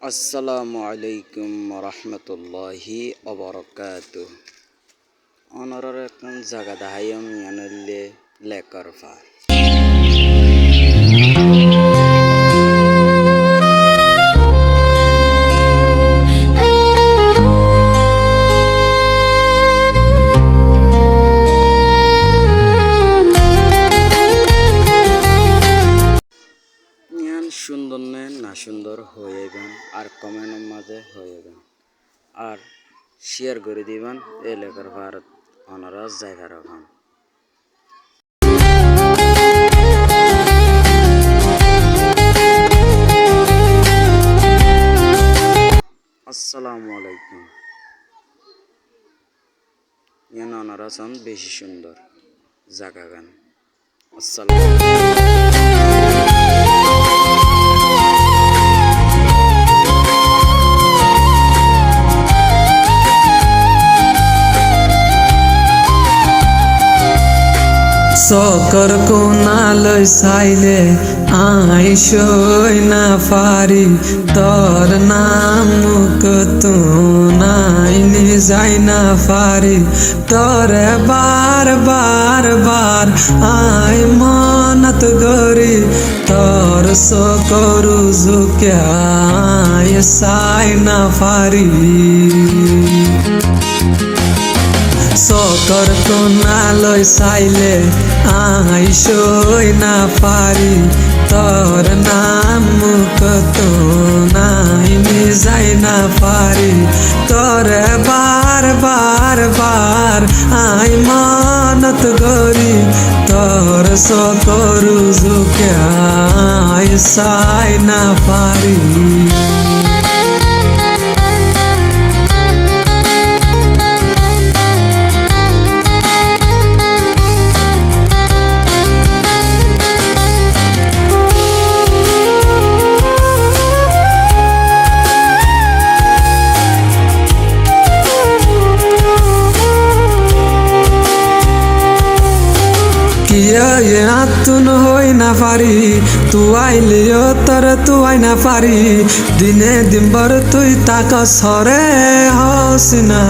আসসালামু আলাইকুম রহমতুল্লাহি অবরকাতুহ। অনরের এখন জায়গা দেখাইম ইয়ানলে লেকার ফার সুন্দর না সুন্দর হয়ে যাবেন আর কমেন্টের মাঝে হয়ে যাবেন আর শেয়ার করে দিবেন এলাকার ভারত অনারাস জায়গা রাখান। আসসালামু আলাইকুম। ইয়ান অনারাস বেশি সুন্দর জায়গা গান। আসসালাম সকর কোনালই চাইলে আইসই না পারি তোর নাম তো নাইনি যাই না পারি তোরে বার বার বার আই মনত গরি তোর সকরু ঝুঁকে আই চাই না পারি সকর কোনালই চাইলে আইসই না পারি তোর নাম তো নাইনি যাই না পারি তোরে বার বার বার আই মনত গরি তোর সকরু ঝুঁকে আই চাই না পারি। তুন হই না পারি তুই আইলিও তোর তুই না পারি দিনে দিনভর তুই তাক সরে হস না।